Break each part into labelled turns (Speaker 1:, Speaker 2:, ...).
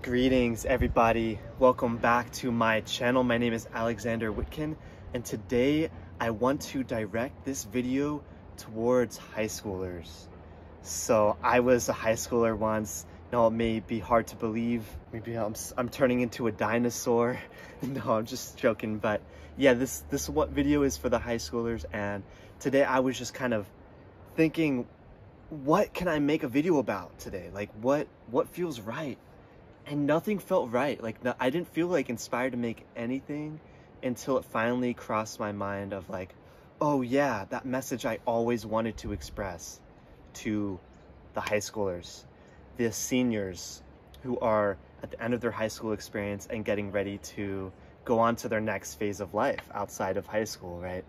Speaker 1: Greetings everybody, welcome back to my channel. My name is Alexander Whitkin, and today I want to direct this video towards high schoolers. So I was a high schooler once. Now it may be hard to believe, maybe I'm turning into a dinosaur. No, I'm just joking, but yeah, this video is for the high schoolers, and today I was just kind of thinking, what can I make a video about today? Like what feels right? And nothing felt right. Like I didn't feel like inspired to make anything until it finally crossed my mind of like, oh yeah, that message I always wanted to express to the high schoolers, the seniors who are at the end of their high school experience and getting ready to go on to their next phase of life outside of high school, right?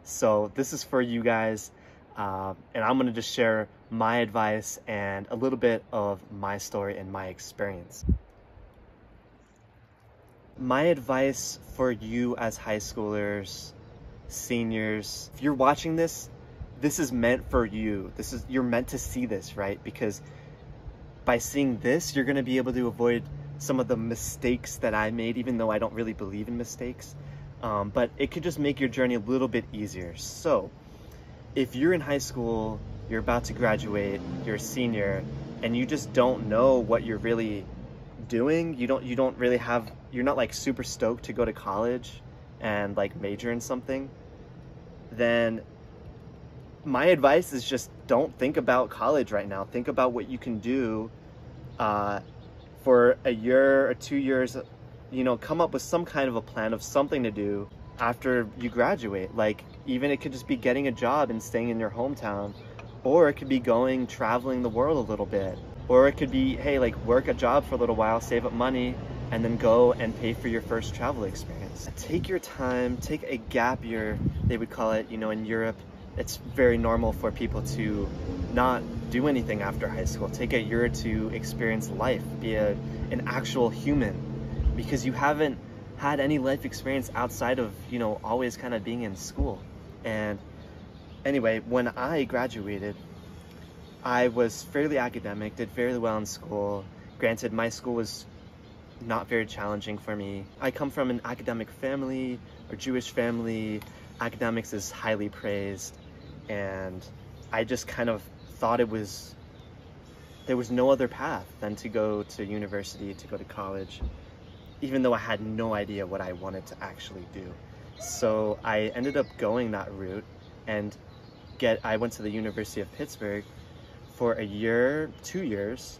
Speaker 1: So this is for you guys. And I'm gonna just share my advice and a little bit of my story and my experience. My advice for you as high schoolers, seniors, if you're watching this, this is meant for you. You're meant to see this, right? Because by seeing this, you're gonna be able to avoid some of the mistakes that I made, even though I don't really believe in mistakes. But it could just make your journey a little bit easier. So if you're in high school, you're about to graduate, you're a senior, and you just don't know what you're really doing, you're not like super stoked to go to college and like major in something, then my advice is just don't think about college right now. Think about what you can do for a year or 2 years, come up with some kind of a plan of something to do after you graduate. Like even it could just be getting a job and staying in your hometown, or it could be traveling the world a little bit, or it could be, hey, like work a job for a little while, save up money, and then go and pay for your first travel experience. Take your time, take a gap year, they would call it. In Europe, it's very normal for people to not do anything after high school. Take a year to experience life, be an actual human, because you haven't had any life experience outside of, always kind of being in school. And anyway, when I graduated, I was fairly academic, did fairly well in school. Granted, my school was not very challenging for me. I come from an academic family, or Jewish family. Academics is highly praised, and I just kind of thought there was no other path than to go to university, to go to college, even though I had no idea what I wanted to actually do. So I ended up going that route, and I went to the University of Pittsburgh for a year, 2 years.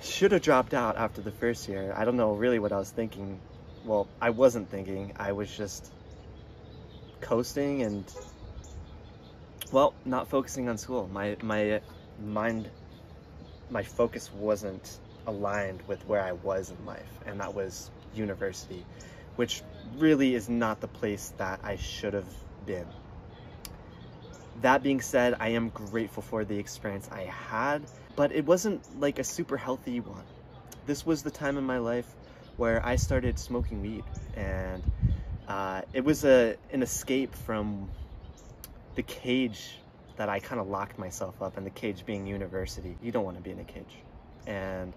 Speaker 1: Should have dropped out after the first year. I don't know really what I was thinking. Well, I wasn't thinking. I was just coasting and, well, not focusing on school. My focus wasn't aligned with where I was in life, and that was university, which really is not the place that I should have been. That being said, I am grateful for the experience I had, but it wasn't like a super healthy one. This was the time in my life where I started smoking weed, and it was an escape from the cage that I kind of locked myself up in, the cage being university. You don't want to be in a cage. And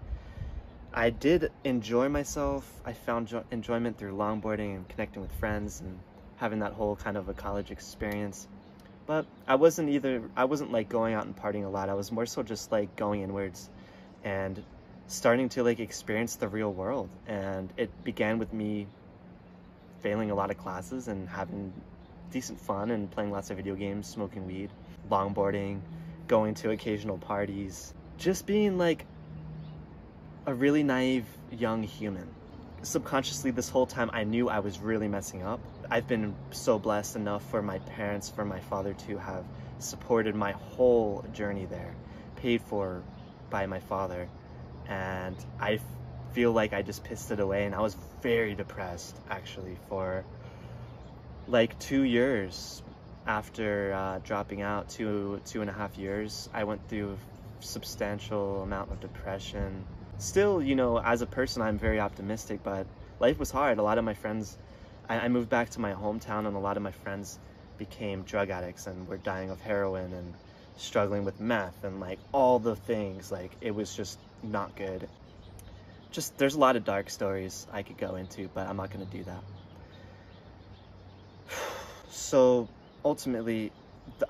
Speaker 1: I did enjoy myself. I found enjoyment through longboarding and connecting with friends and having that whole kind of a college experience. But I wasn't like going out and partying a lot. I was more so just like going inwards and starting to like experience the real world. And it began with me failing a lot of classes and having decent fun and playing lots of video games, smoking weed, longboarding, going to occasional parties, just being like a really naive young human. Subconsciously, this whole time, I knew I was really messing up. I've been so blessed enough for my parents, for my father to have supported my whole journey there, paid for by my father. And I feel like I just pissed it away, and I was very depressed actually for like 2 years after dropping out, two and a half years. I went through a substantial amount of depression. Still, as a person, I'm very optimistic, but life was hard. A lot of my friends, I moved back to my hometown, and a lot of my friends became drug addicts and were dying of heroin and struggling with meth and like all the things. Like it was just not good. just, there's a lot of dark stories I could go into, but I'm not going to do that. So ultimately,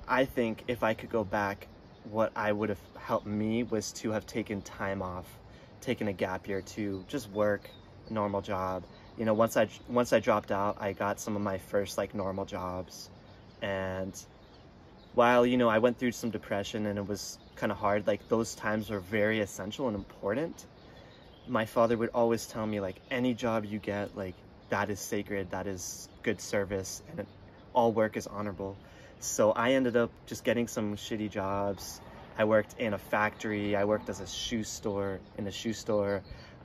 Speaker 1: I think if I could go back, what I would have helped me was to have taken time off, taken a gap year to just work a normal job. You know, once I dropped out, I got some of my first like normal jobs. And while, you know, I went through some depression and it was kind of hard, like those times were very essential and important. My father would always tell me, like, any job you get, like, that is sacred, that is good service, and all work is honorable. So I ended up just getting some shitty jobs. I worked in a factory, I worked as a shoe store,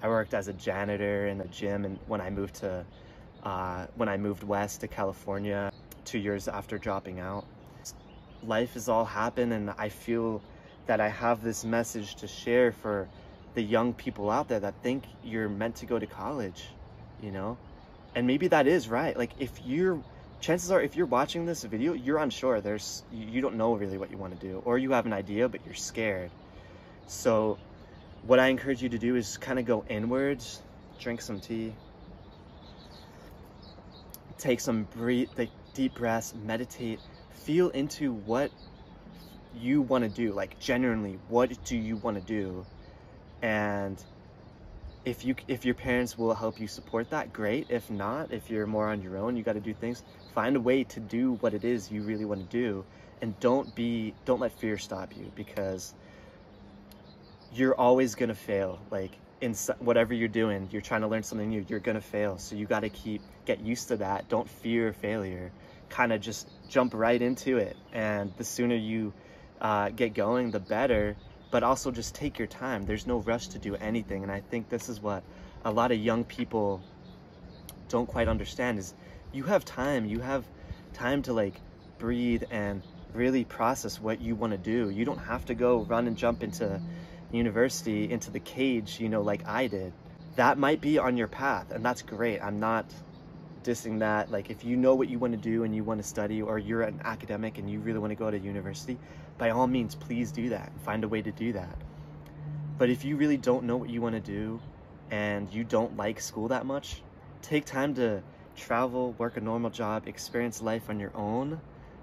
Speaker 1: I worked as a janitor in a gym, and when I moved west to California 2 years after dropping out. Life has all happened, and I feel that I have this message to share for the young people out there that think you're meant to go to college, you know? And maybe that is right. Like, chances are, if you're watching this video, you're unsure. You don't know really what you want to do, or you have an idea, but you're scared. So what I encourage you to do is kind of go inwards, drink some tea, take some deep breaths, meditate, feel into what you want to do. Like, genuinely, what do you want to do? And if your parents will help you support that, great. If not, if you're more on your own, you got to do things, find a way to do what it is you really want to do. And don't let fear stop you, because you're always gonna fail. Like, in whatever you're doing, you're trying to learn something new, you're gonna fail. So you got to get used to that. Don't fear failure, kind of just jump right into it. And the sooner you get going, the better. But also just take your time. There's no rush to do anything. And I think this is what a lot of young people don't quite understand, is you have time to like breathe and really process what you want to do. You don't have to go run and jump into university, into the cage, you know, like I did. That might be on your path, and that's great. I'm not dissing that. Like, if you know what you want to do and you want to study, or you're an academic and you really want to go to university, by all means, please do that. Find a way to do that. But if you really don't know what you want to do and you don't like school that much, take time to travel, work a normal job, experience life on your own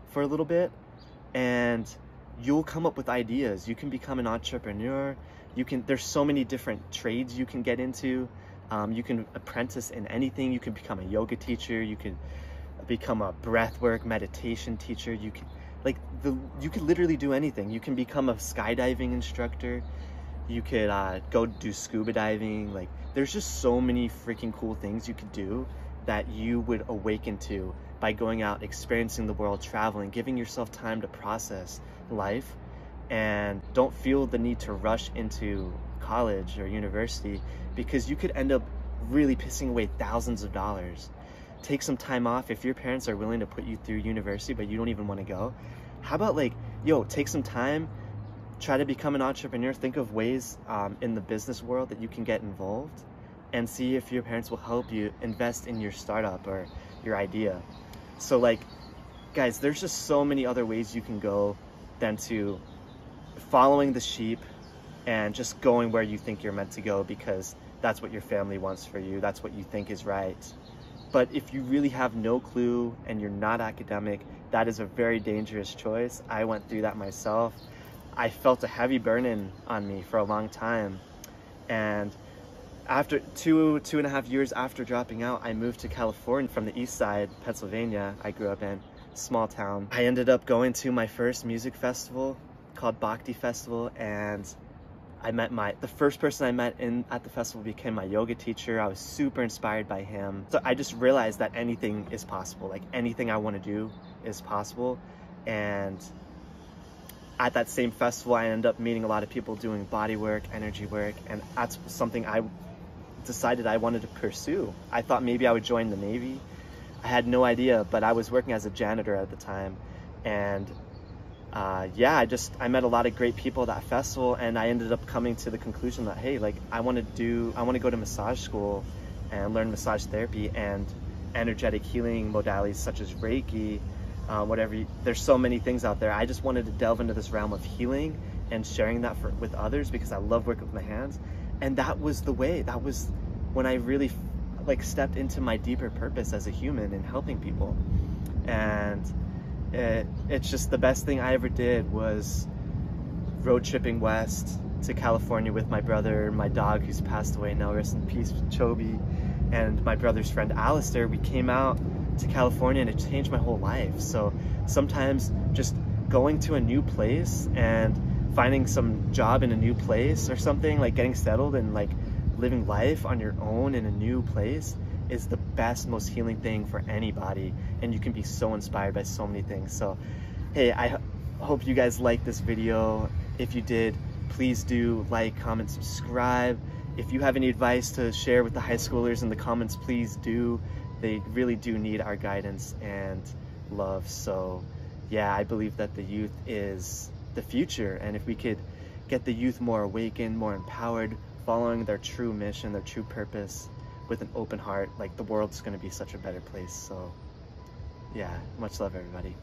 Speaker 1: for a little bit, and you'll come up with ideas. You can become an entrepreneur. There's so many different trades you can get into. You can apprentice in anything. You can become a yoga teacher. You can become a breathwork meditation teacher. You could literally do anything. You can become a skydiving instructor. You could go do scuba diving. Like, there's just so many freaking cool things you could do that you would awaken to by going out, experiencing the world, traveling, giving yourself time to process life. And don't feel the need to rush into college or university, because you could end up really pissing away thousands of dollars. Take some time off. If your parents are willing to put you through university but you don't even want to go, how about, like, take some time, try to become an entrepreneur. Think of ways in the business world that you can get involved, and see if your parents will help you invest in your startup or your idea. So, like, guys, there's just so many other ways you can go than to following the sheep and just going where you think you're meant to go because that's what your family wants for you, that's what you think is right. But if you really have no clue and you're not academic, that is a very dangerous choice. I went through that myself. I felt a heavy burden on me for a long time. And after two and a half years after dropping out, I moved to California from the east side, Pennsylvania. I grew up in a small town. I ended up going to my first music festival called Bhakti Festival, and I met the first person I met at the festival became my yoga teacher. I was super inspired by him. So I just realized that anything is possible. Like, anything I want to do is possible. And at that same festival, I ended up meeting a lot of people doing body work, energy work, and that's something I decided I wanted to pursue. I thought maybe I would join the Navy. I had no idea, but I was working as a janitor at the time. And yeah, I met a lot of great people at that festival, and I ended up coming to the conclusion that, hey, like, I want to go to massage school and learn massage therapy and energetic healing modalities such as Reiki, there's so many things out there. I just wanted to delve into this realm of healing and sharing that with others because I love working with my hands. And that was the way. That was when I really like stepped into my deeper purpose as a human in helping people. And it's just the best thing I ever did was road tripping west to California with my brother, my dog who's passed away now, rest in peace, Chobi, and my brother's friend Alistair. We came out to California and it changed my whole life. So sometimes just going to a new place and finding some job in a new place or something, like getting settled and like living life on your own in a new place is the best, most healing thing for anybody. And you can be so inspired by so many things. So hey, I hope you guys liked this video. If you did, please do like, comment, subscribe. If you have any advice to share with the high schoolers in the comments, please do. They really do need our guidance and love. So yeah, I believe that the youth is the future. And if we could get the youth more awakened, more empowered, following their true mission, their true purpose with an open heart, like the world's gonna be such a better place. So yeah, much love everybody.